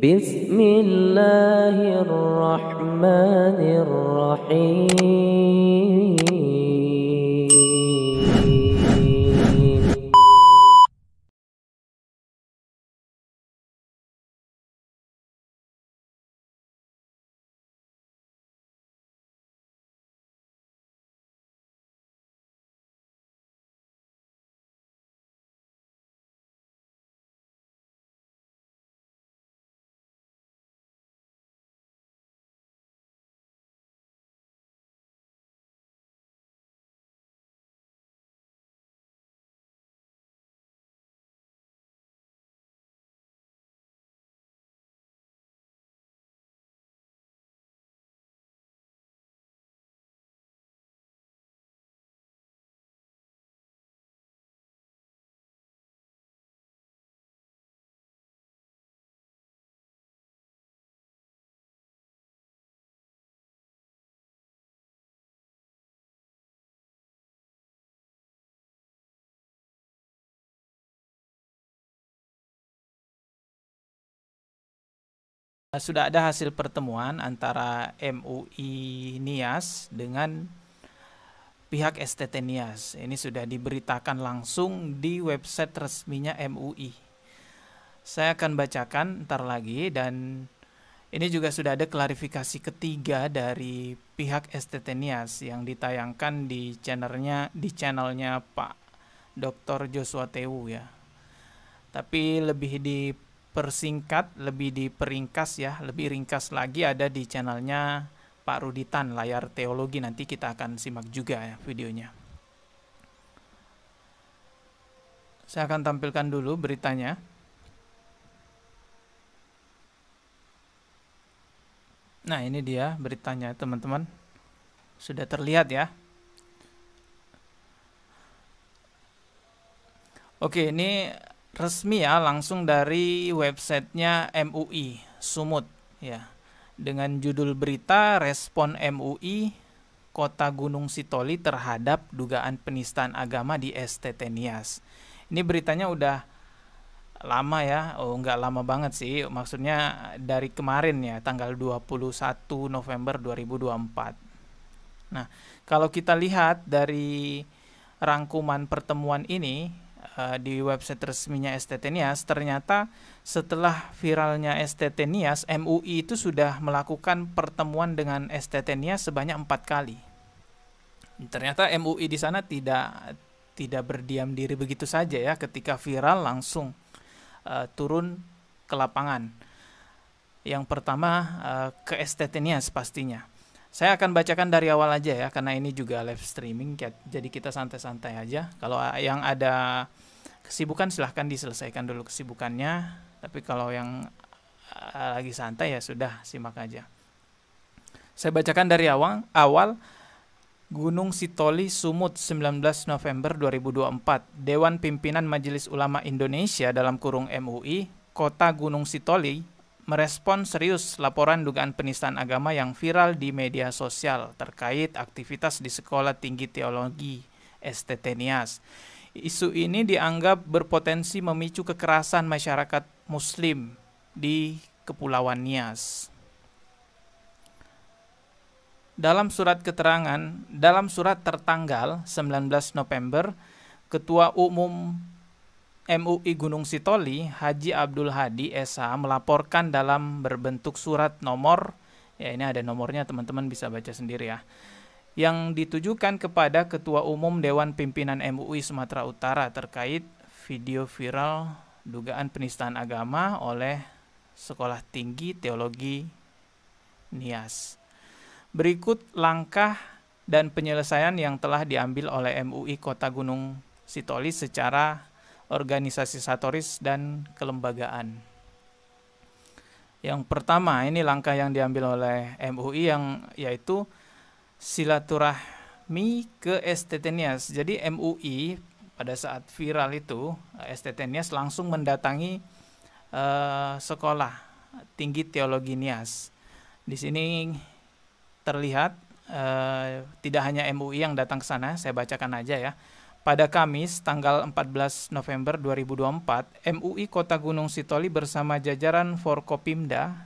Bismillahirrahmanirrahim. Sudah ada hasil pertemuan antara MUI Nias dengan pihak STT Nias. Ini sudah diberitakan langsung di website resminya MUI. Saya akan bacakan ntar lagi, dan ini juga sudah ada klarifikasi ketiga dari pihak STT Nias yang ditayangkan di channelnya Pak Dr. Joshua Tewu ya. Tapi lebih dipersingkat, lebih diperingkas ya, lebih ringkas lagi ada di channelnya Pak Ruditan, Layar Teologi. Nanti kita akan simak juga ya videonya. Saya akan tampilkan dulu beritanya. Nah, ini dia beritanya, teman-teman. Sudah terlihat ya. Oke, ini resmi ya, langsung dari websitenya MUI Sumut ya, dengan judul berita Respon MUI Kota Gunung Sitoli terhadap dugaan penistaan agama di STT Nias. Ini beritanya udah lama ya, nggak lama banget sih, maksudnya dari kemarin ya, tanggal 21 November 2024. Nah, kalau kita lihat dari rangkuman pertemuan ini di website resminya STT Nias, ternyata setelah viralnya STT Nias, MUI itu sudah melakukan pertemuan dengan STT Nias sebanyak 4 kali. Ternyata MUI di sana tidak berdiam diri begitu saja ya, ketika viral langsung turun ke lapangan. Yang pertama ke STT Nias pastinya. Saya akan bacakan dari awal aja ya, karena ini juga live streaming, jadi kita santai-santai aja. Kalau yang ada kesibukan silahkan diselesaikan dulu kesibukannya, tapi kalau yang lagi santai ya sudah, simak aja. Saya bacakan dari awal. Gunung Sitoli Sumut 19 November 2024. Dewan Pimpinan Majelis Ulama Indonesia dalam kurung MUI Kota Gunung Sitoli merespon serius laporan dugaan penistaan agama yang viral di media sosial terkait aktivitas di Sekolah Tinggi Teologi STT Nias. Isu ini dianggap berpotensi memicu kekerasan masyarakat Muslim di Kepulauan Nias. Dalam surat tertanggal 19 November, Ketua Umum MUI Gunung Sitoli, Haji Abdul Hadi SH, melaporkan dalam berbentuk surat nomor, ya ini ada nomornya, teman-teman bisa baca sendiri ya, yang ditujukan kepada Ketua Umum Dewan Pimpinan MUI Sumatera Utara terkait video viral dugaan penistaan agama oleh Sekolah Tinggi Teologi Nias. Berikut langkah dan penyelesaian yang telah diambil oleh MUI Kota Gunung Sitoli secara organisatoris dan kelembagaan. Yang pertama, ini langkah yang diambil oleh MUI yaitu silaturahmi ke STT Nias. Jadi MUI pada saat viral itu, STT Nias langsung mendatangi Sekolah Tinggi Teologi Nias. Di sini terlihat tidak hanya MUI yang datang ke sana, saya bacakan aja ya. pada Kamis tanggal 14 November 2024, MUI Kota Gunung Sitoli bersama jajaran Forkopimda,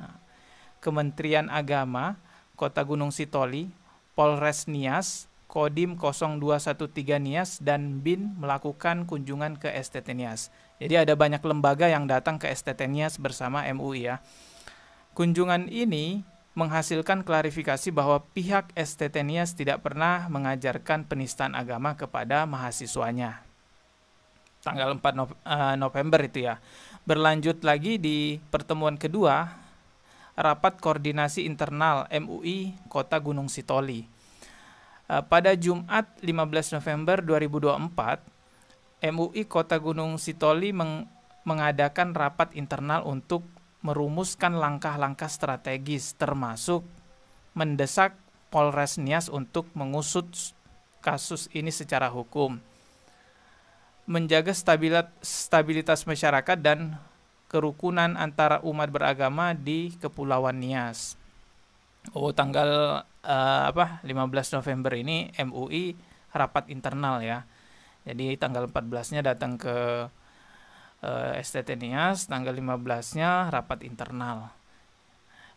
Kementerian Agama, Kota Gunung Sitoli, Polres Nias, Kodim 0213 Nias, dan BIN melakukan kunjungan ke STT Nias. Jadi ada banyak lembaga yang datang ke STT Nias bersama MUI ya. Kunjungan ini menghasilkan klarifikasi bahwa pihak STT Nias tidak pernah mengajarkan penistaan agama kepada mahasiswanya. Tanggal 4 November itu ya. Berlanjut lagi di pertemuan kedua, rapat koordinasi internal MUI Kota Gunung Sitoli. Pada Jumat 15 November 2024, MUI Kota Gunung Sitoli mengadakan rapat internal untuk merumuskan langkah-langkah strategis, termasuk mendesak Polres Nias untuk mengusut kasus ini secara hukum, menjaga stabilitas masyarakat dan kerukunan antara umat beragama di Kepulauan Nias. Tanggal 15 November ini MUI rapat internal ya. Jadi tanggal 14-nya datang ke STT Nias, tanggal 15-nya rapat internal.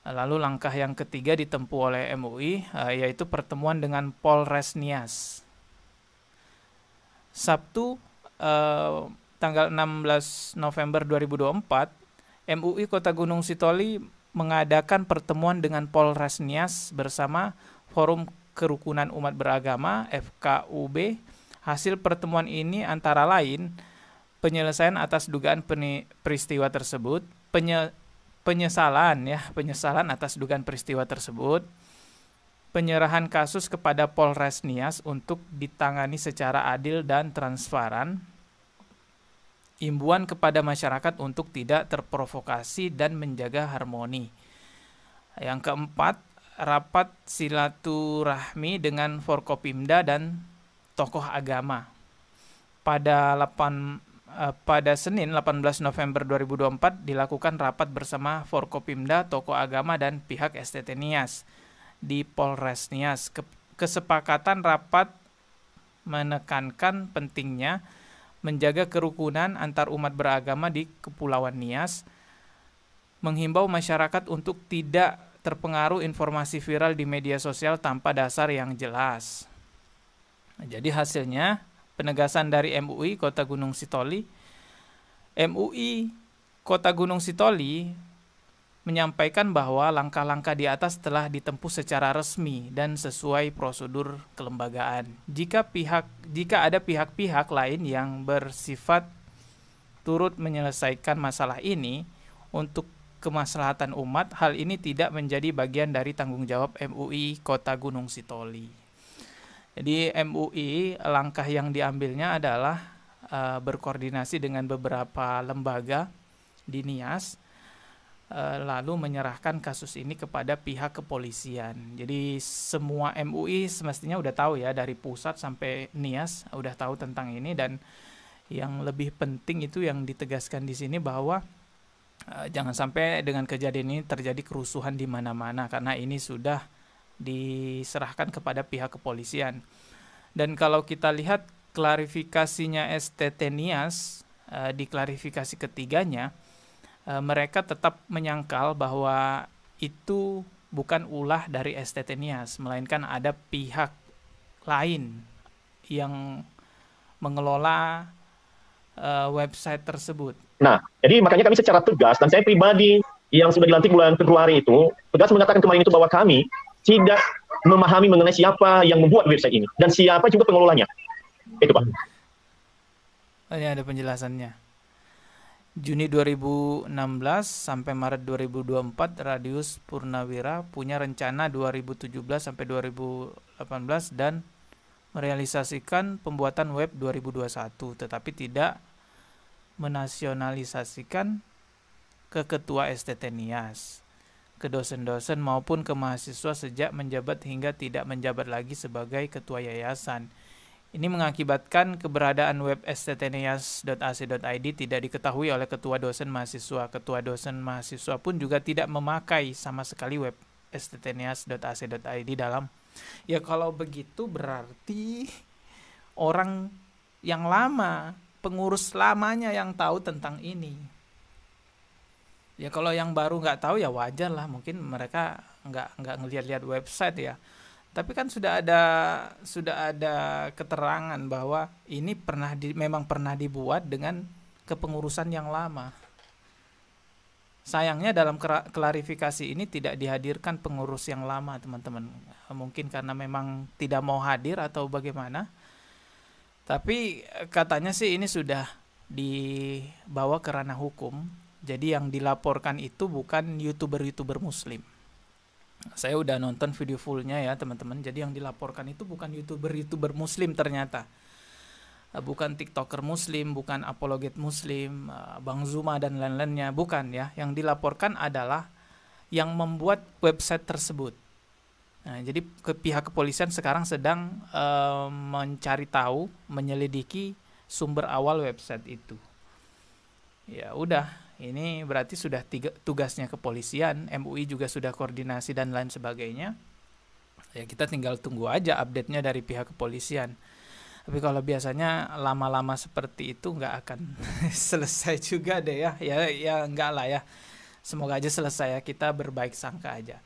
Lalu langkah yang ketiga ditempuh oleh MUI yaitu pertemuan dengan Polres Nias. Sabtu tanggal 16 November 2024, MUI Kota Gunung Sitoli mengadakan pertemuan dengan Polres Nias bersama Forum Kerukunan Umat Beragama FKUB. Hasil pertemuan ini antara lain penyelesaian atas dugaan peristiwa tersebut, penyesalan atas dugaan peristiwa tersebut, penyerahan kasus kepada Polres Nias untuk ditangani secara adil dan transparan, imbauan kepada masyarakat untuk tidak terprovokasi dan menjaga harmoni. Yang keempat, rapat silaturahmi dengan Forkopimda dan tokoh agama. Pada Senin 18 November 2024 dilakukan rapat bersama Forkopimda, tokoh agama, dan pihak STT Nias di Polres Nias. Kesepakatan rapat menekankan pentingnya menjaga kerukunan antar umat beragama di Kepulauan Nias, menghimbau masyarakat untuk tidak terpengaruh informasi viral di media sosial tanpa dasar yang jelas. Jadi hasilnya, penegasan dari MUI Kota Gunung Sitoli. MUI Kota Gunung Sitoli menyampaikan bahwa langkah-langkah di atas telah ditempuh secara resmi dan sesuai prosedur kelembagaan. Jika ada pihak-pihak lain yang bersifat turut menyelesaikan masalah ini untuk kemaslahatan umat, hal ini tidak menjadi bagian dari tanggung jawab MUI Kota Gunung Sitoli. Jadi MUI langkah yang diambilnya adalah berkoordinasi dengan beberapa lembaga di Nias, lalu menyerahkan kasus ini kepada pihak kepolisian. Jadi semua MUI semestinya udah tahu ya, dari pusat sampai Nias udah tahu tentang ini, dan yang lebih penting itu yang ditegaskan di sini bahwa jangan sampai dengan kejadian ini terjadi kerusuhan di mana-mana, karena ini sudah diserahkan kepada pihak kepolisian. Dan kalau kita lihat klarifikasinya STT Nias di klarifikasi ketiganya, mereka tetap menyangkal bahwa itu bukan ulah dari STT Nias, melainkan ada pihak lain yang mengelola website tersebut. Nah, jadi makanya kami secara tegas, dan saya pribadi yang sudah dilantik bulan Februari itu, tegas mengatakan kemarin itu bahwa kami tidak memahami mengenai siapa yang membuat website ini dan siapa juga pengelolanya. Itu Pak. Ini ada penjelasannya. Juni 2016 sampai Maret 2024, Radius Purnawira punya rencana 2017 sampai 2018 dan merealisasikan pembuatan web 2021, tetapi tidak menasionalisasikan ke ketua STT Nias, ke dosen-dosen maupun ke mahasiswa sejak menjabat hingga tidak menjabat lagi sebagai ketua yayasan. Ini mengakibatkan keberadaan web sttnias.ac.id tidak diketahui oleh ketua dosen mahasiswa. Ketua dosen mahasiswa pun juga tidak memakai sama sekali web sttnias.ac.id dalam. Ya kalau begitu berarti orang yang lama, pengurus lamanya yang tahu tentang ini. Ya kalau yang baru nggak tahu ya wajar lah, mungkin mereka nggak ngelihat-lihat website ya. Tapi kan sudah ada keterangan bahwa ini memang pernah dibuat dengan kepengurusan yang lama. Sayangnya dalam klarifikasi ini tidak dihadirkan pengurus yang lama, teman-teman. Mungkin karena memang tidak mau hadir atau bagaimana. Tapi katanya sih ini sudah dibawa ke ranah hukum. Jadi yang dilaporkan itu bukan YouTuber-YouTuber muslim. Saya udah nonton video fullnya ya, teman-teman. Jadi yang dilaporkan itu bukan YouTuber-YouTuber muslim ternyata. Bukan TikToker muslim, bukan apologet muslim, Bang Zuma dan lain-lainnya, bukan ya. Yang dilaporkan adalah yang membuat website tersebut. Nah, jadi pihak kepolisian sekarang sedang mencari tahu, menyelidiki sumber awal website itu. Ya udah, ini berarti sudah tugasnya kepolisian, MUI juga sudah koordinasi dan lain sebagainya. Ya kita tinggal tunggu aja update-nya dari pihak kepolisian. Tapi kalau biasanya lama-lama seperti itu nggak akan selesai juga deh ya. Ya enggak lah ya. Semoga aja selesai ya, kita berbaik sangka aja.